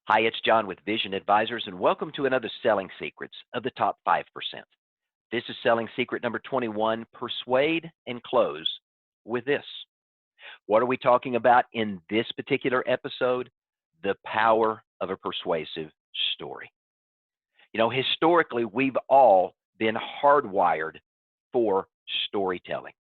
Hi, it's John with Vision Advisors, and welcome to another Selling Secrets of the Top 5%. This is Selling Secret number 21, Persuade and Close with this. What are we talking about in this particular episode? The power of a persuasive story. You know, historically, we've all been hardwired for storytelling.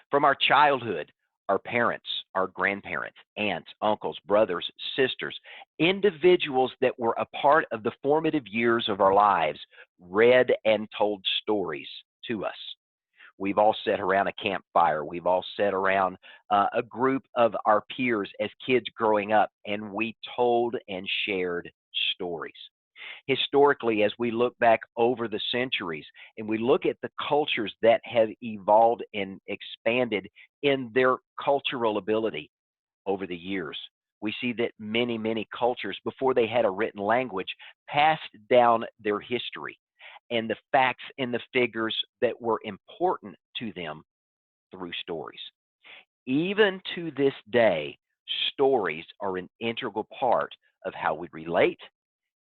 From our childhood, our parents, our grandparents, aunts, uncles, brothers, sisters, individuals that were a part of the formative years of our lives read and told stories to us. We've all sat around a campfire. We've all sat around a group of our peers as kids growing up, and we told and shared stories. Historically, as we look back over the centuries and we look at the cultures that have evolved and expanded in their cultural ability over the years, we see that many cultures, before they had a written language, passed down their history and the facts and the figures that were important to them through stories. Even to this day, stories are an integral part of how we relate,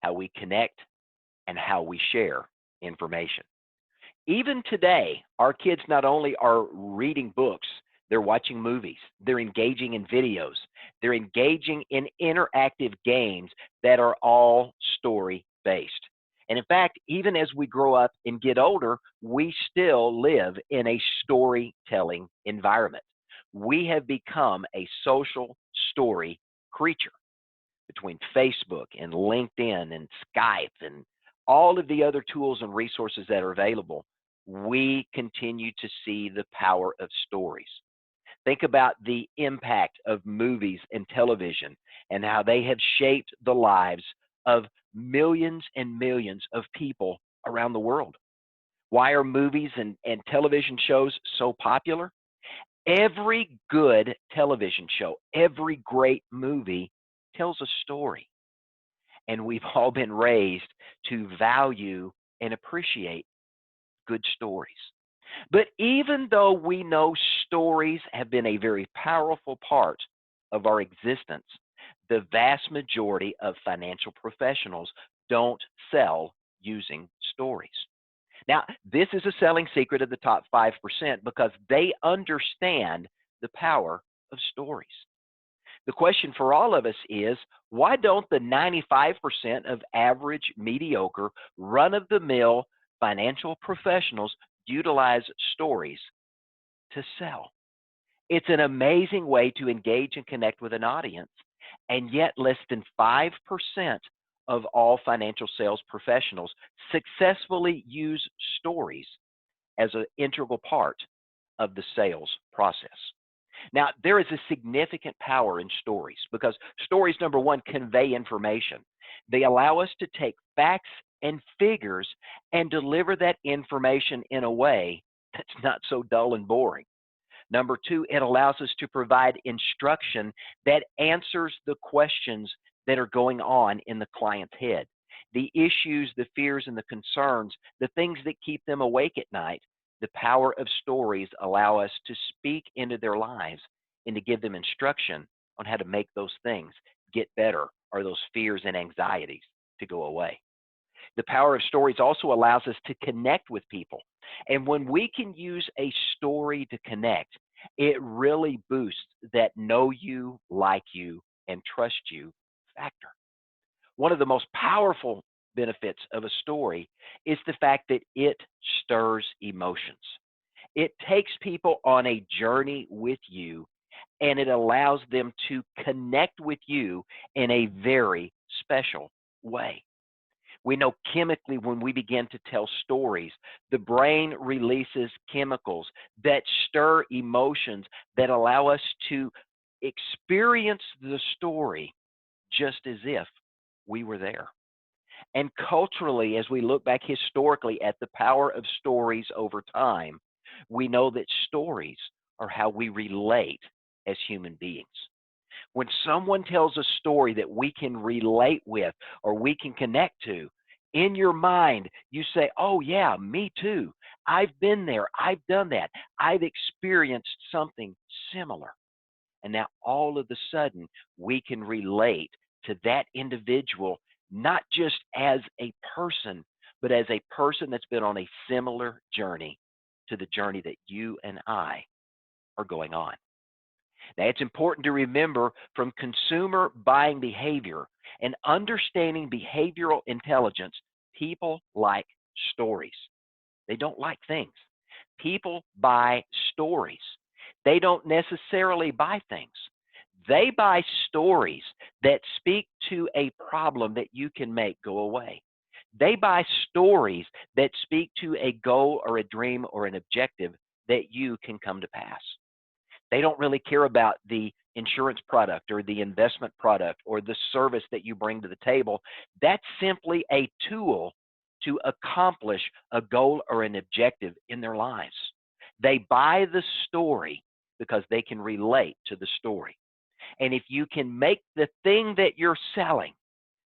how we connect, and how we share information. Even today, our kids not only are reading books, they're watching movies, they're engaging in videos, they're engaging in interactive games that are all story-based. And in fact, even as we grow up and get older, we still live in a storytelling environment. We have become a social story creature. Between Facebook and LinkedIn and Skype and all of the other tools and resources that are available, we continue to see the power of stories. Think about the impact of movies and television and how they have shaped the lives of millions and millions of people around the world. Why are movies and television shows so popular? Every good television show, every great movie tells a story. And we've all been raised to value and appreciate good stories. But even though we know stories have been a very powerful part of our existence, the vast majority of financial professionals don't sell using stories. Now, this is a selling secret of the top 5% because they understand the power of stories. The question for all of us is, why don't the 95% of average, mediocre, run-of-the-mill financial professionals utilize stories to sell? It's an amazing way to engage and connect with an audience, and yet less than 5% of all financial sales professionals successfully use stories as an integral part of the sales process. Now, there is a significant power in stories because stories, number one, convey information. They allow us to take facts and figures and deliver that information in a way that's not so dull and boring. Number two, it allows us to provide instruction that answers the questions that are going on in the client's head. The issues, the fears, and the concerns, the things that keep them awake at night. The power of stories allow us to speak into their lives and to give them instruction on how to make those things get better or those fears and anxieties to go away. The power of stories also allows us to connect with people. And when we can use a story to connect, it really boosts that know you, like you, and trust you factor. One of the most powerful benefits of a story is the fact that it stirs emotions. It takes people on a journey with you, and it allows them to connect with you in a very special way. We know chemically when we begin to tell stories, the brain releases chemicals that stir emotions that allow us to experience the story just as if we were there. And culturally, as we look back historically at the power of stories over time, we know that stories are how we relate as human beings. When someone tells a story that we can relate with or we can connect to, in your mind, you say, oh yeah, me too. I've been there. I've done that. I've experienced something similar. And now all of a sudden, we can relate to that individual, not just as a person, but as a person that's been on a similar journey to the journey that you and I are going on. Now, it's important to remember from consumer buying behavior and understanding behavioral intelligence, people like stories. They don't like things. People buy stories. They don't necessarily buy things. They buy stories that speak to a problem that you can make go away. They buy stories that speak to a goal or a dream or an objective that you can come to pass. They don't really care about the insurance product or the investment product or the service that you bring to the table. That's simply a tool to accomplish a goal or an objective in their lives. They buy the story because they can relate to the story. And if you can make the thing that you're selling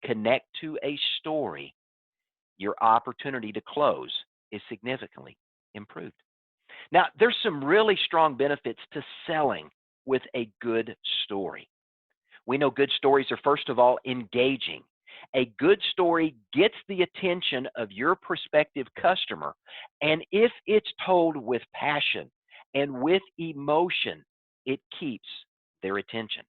connect to a story, your opportunity to close is significantly improved. Now, there's some really strong benefits to selling with a good story. We know good stories are, first of all, engaging. A good story gets the attention of your prospective customer, and if it's told with passion and with emotion, it keeps their attention.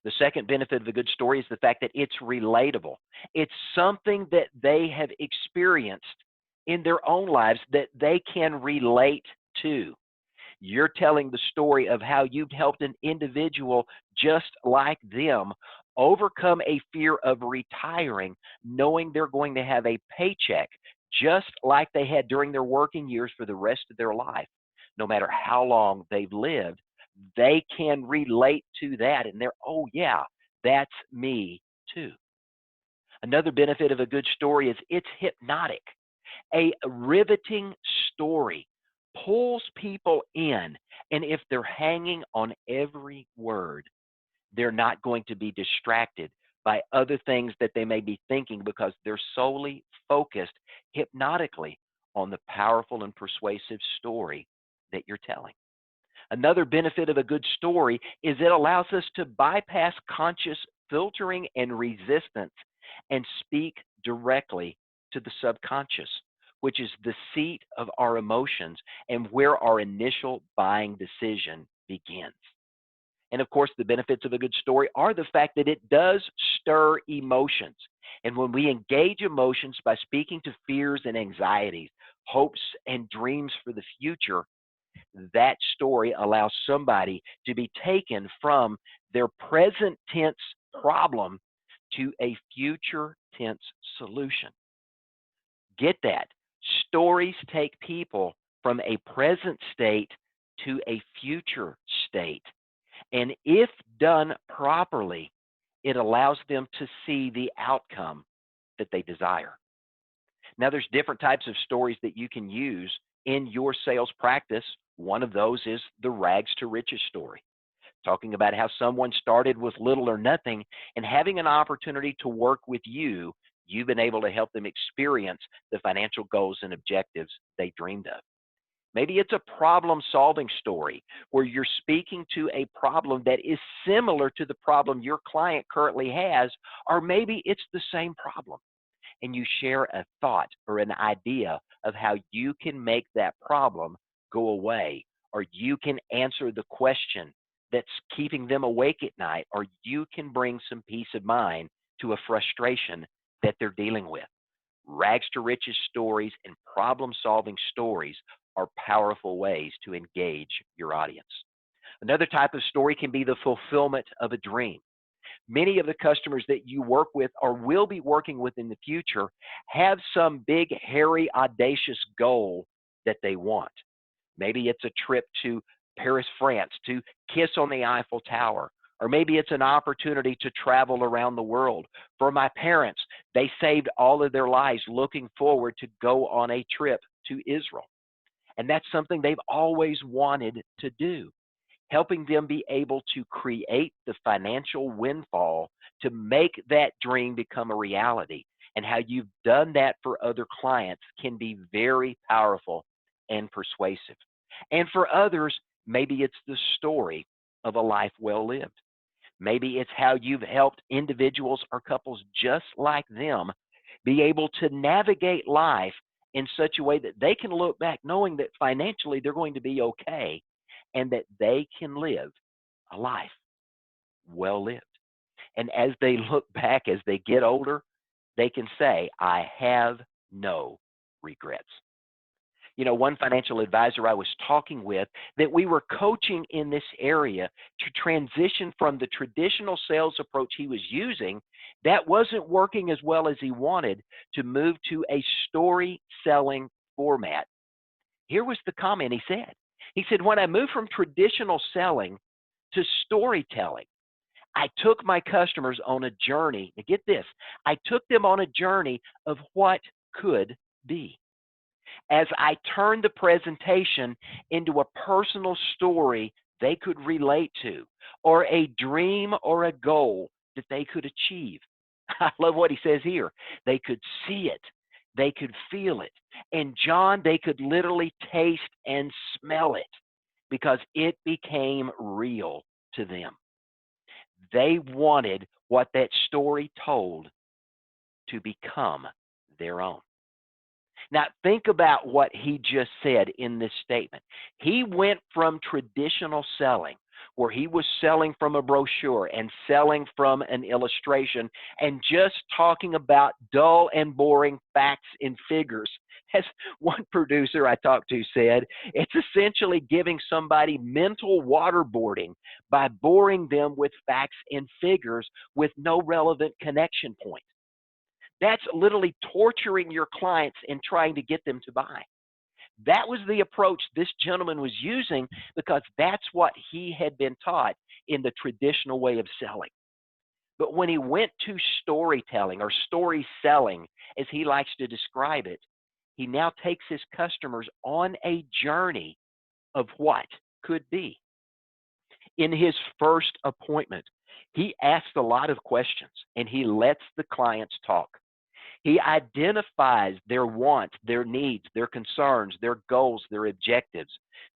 The second benefit of a good story is the fact that it's relatable. It's something that they have experienced in their own lives that they can relate to. You're telling the story of how you've helped an individual just like them overcome a fear of retiring, knowing they're going to have a paycheck just like they had during their working years for the rest of their life. No matter how long they've lived, they can relate to that and they're, oh yeah, that's me too. Another benefit of a good story is it's hypnotic. A riveting story pulls people in, and if they're hanging on every word, they're not going to be distracted by other things that they may be thinking because they're solely focused hypnotically on the powerful and persuasive story that you're telling. Another benefit of a good story is it allows us to bypass conscious filtering and resistance and speak directly to the subconscious, which is the seat of our emotions and where our initial buying decision begins. And of course, the benefits of a good story are the fact that it does stir emotions. And when we engage emotions by speaking to fears and anxieties, hopes and dreams for the future, that story allows somebody to be taken from their present tense problem to a future tense solution. Get that? Stories take people from a present state to a future state. And if done properly, it allows them to see the outcome that they desire. Now, there's different types of stories that you can use in your sales practice. One of those is the rags to riches story, talking about how someone started with little or nothing and having an opportunity to work with you, you've been able to help them experience the financial goals and objectives they dreamed of. Maybe it's a problem-solving story where you're speaking to a problem that is similar to the problem your client currently has, or maybe it's the same problem. And you share a thought or an idea of how you can make that problem go away, or you can answer the question that's keeping them awake at night, or you can bring some peace of mind to a frustration that they're dealing with. Rags to riches stories and problem-solving stories are powerful ways to engage your audience. Another type of story can be the fulfillment of a dream. Many of the customers that you work with or will be working with in the future have some big, hairy, audacious goal that they want. Maybe it's a trip to Paris, France to kiss on the Eiffel Tower, or maybe it's an opportunity to travel around the world. For my parents, they saved all of their lives looking forward to go on a trip to Israel. And that's something they've always wanted to do, helping them be able to create the financial windfall to make that dream become a reality. And how you've done that for other clients can be very powerful and persuasive. And for others, maybe it's the story of a life well lived. Maybe it's how you've helped individuals or couples just like them be able to navigate life in such a way that they can look back knowing that financially they're going to be okay and that they can live a life well lived. And as they look back, as they get older, they can say, I have no regrets. You know, one financial advisor I was talking with, that we were coaching in this area to transition from the traditional sales approach he was using that wasn't working as well as he wanted, to move to a story selling format. Here was the comment he said. He said, when I moved from traditional selling to storytelling, I took my customers on a journey. Now get this, I took them on a journey of what could be. As I turned the presentation into a personal story they could relate to, or a dream or a goal that they could achieve. I love what he says here. They could see it, they could feel it. And John, they could literally taste and smell it because it became real to them. They wanted what that story told to become their own. Now, think about what he just said in this statement. He went from traditional selling, where he was selling from a brochure and selling from an illustration and just talking about dull and boring facts and figures. As one producer I talked to said, it's essentially giving somebody mental waterboarding by boring them with facts and figures with no relevant connection point. That's literally torturing your clients and trying to get them to buy. That was the approach this gentleman was using because that's what he had been taught in the traditional way of selling. But when he went to storytelling or story selling, as he likes to describe it, he now takes his customers on a journey of what could be. In his first appointment, he asks a lot of questions and he lets the clients talk. He identifies their wants, their needs, their concerns, their goals, their objectives,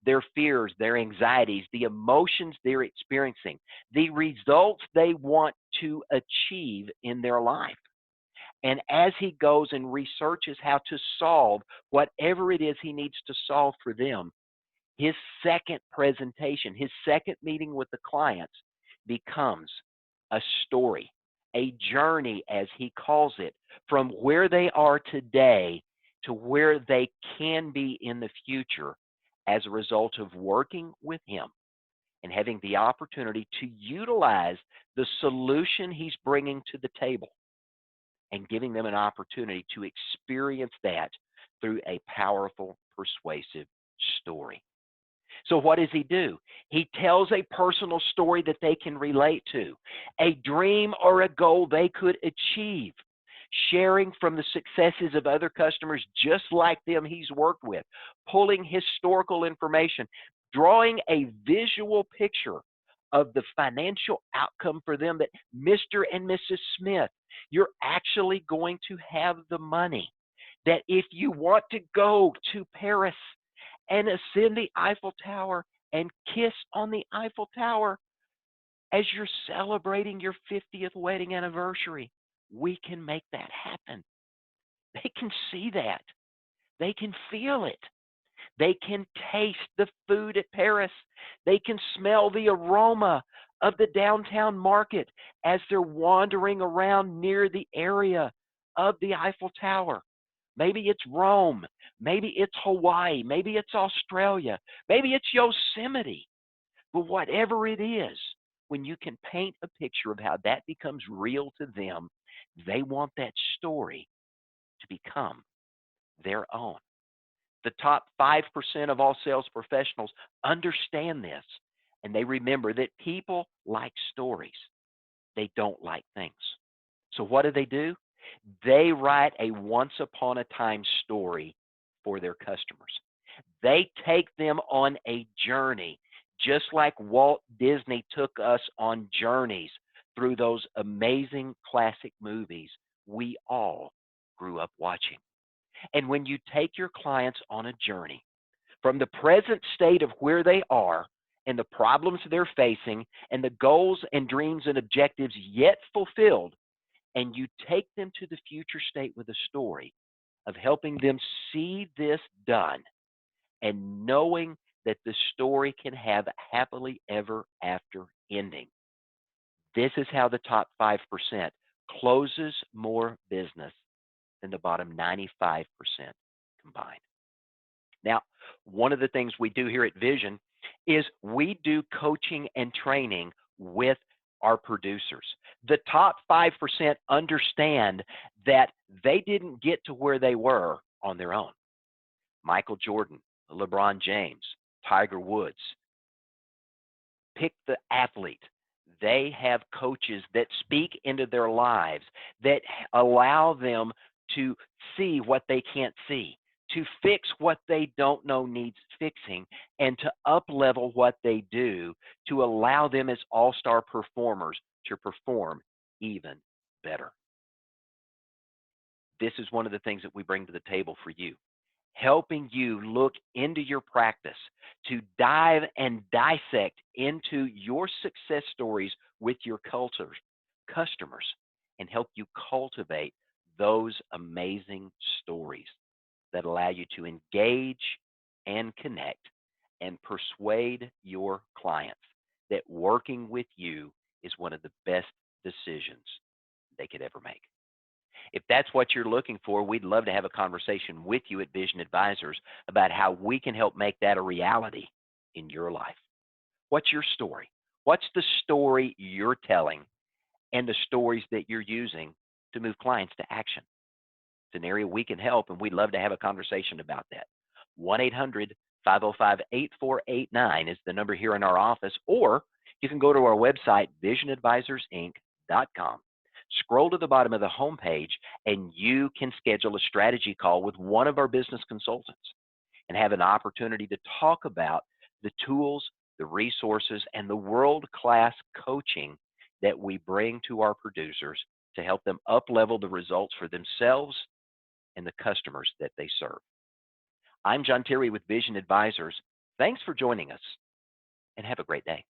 their fears, their anxieties, the emotions they're experiencing, the results they want to achieve in their life. And as he goes and researches how to solve whatever it is he needs to solve for them, his second presentation, his second meeting with the clients becomes a story, a journey, as he calls it, from where they are today to where they can be in the future as a result of working with him and having the opportunity to utilize the solution he's bringing to the table and giving them an opportunity to experience that through a powerful, persuasive story. So what does he do? He tells a personal story that they can relate to, a dream or a goal they could achieve, sharing from the successes of other customers just like them he's worked with, pulling historical information, drawing a visual picture of the financial outcome for them, that Mr. and Mrs. Smith, you're actually going to have the money, that if you want to go to Paris and ascend the Eiffel Tower and kiss on the Eiffel Tower as you're celebrating your 50th wedding anniversary, we can make that happen. They can see that. They can feel it. They can taste the food at Paris. They can smell the aroma of the downtown market as they're wandering around near the area of the Eiffel Tower. Maybe it's Rome. Maybe it's Hawaii. Maybe it's Australia. Maybe it's Yosemite. But whatever it is, when you can paint a picture of how that becomes real to them, they want that story to become their own. The top 5% of all sales professionals understand this, and they remember that people like stories. They don't like things. So what do? They write a once upon a time story for their customers. They take them on a journey, just like Walt Disney took us on journeys through those amazing classic movies we all grew up watching. And when you take your clients on a journey from the present state of where they are and the problems they're facing and the goals and dreams and objectives yet fulfilled, and you take them to the future state with a story of helping them see this done and knowing that the story can have a happily ever after ending. This is how the top 5% closes more business than the bottom 95% combined. Now, one of the things we do here at Vision is we do coaching and training with our producers. The top 5% understand that they didn't get to where they were on their own. Michael Jordan, LeBron James, Tiger Woods, pick the athlete. They have coaches that speak into their lives, that allow them to see what they can't see, to fix what they don't know needs fixing, and to up-level what they do to allow them as all-star performers to perform even better. This is one of the things that we bring to the table for you, helping you look into your practice, to dive and dissect into your success stories with your customers, and help you cultivate those amazing stories that allow you to engage and connect and persuade your clients that working with you is one of the best decisions they could ever make. If that's what you're looking for, we'd love to have a conversation with you at Vision Advisors about how we can help make that a reality in your life. What's your story? What's the story you're telling and the stories that you're using to move clients to action? It's an area we can help, and we'd love to have a conversation about that. 1-800-505-8489 is the number here in our office, or you can go to our website, visionadvisorsinc.com. Scroll to the bottom of the homepage, and you can schedule a strategy call with one of our business consultants and have an opportunity to talk about the tools, the resources, and the world-class coaching that we bring to our producers to help them up-level the results for themselves and the customers that they serve. I'm John Terry with Vision Advisors. Thanks for joining us, and have a great day.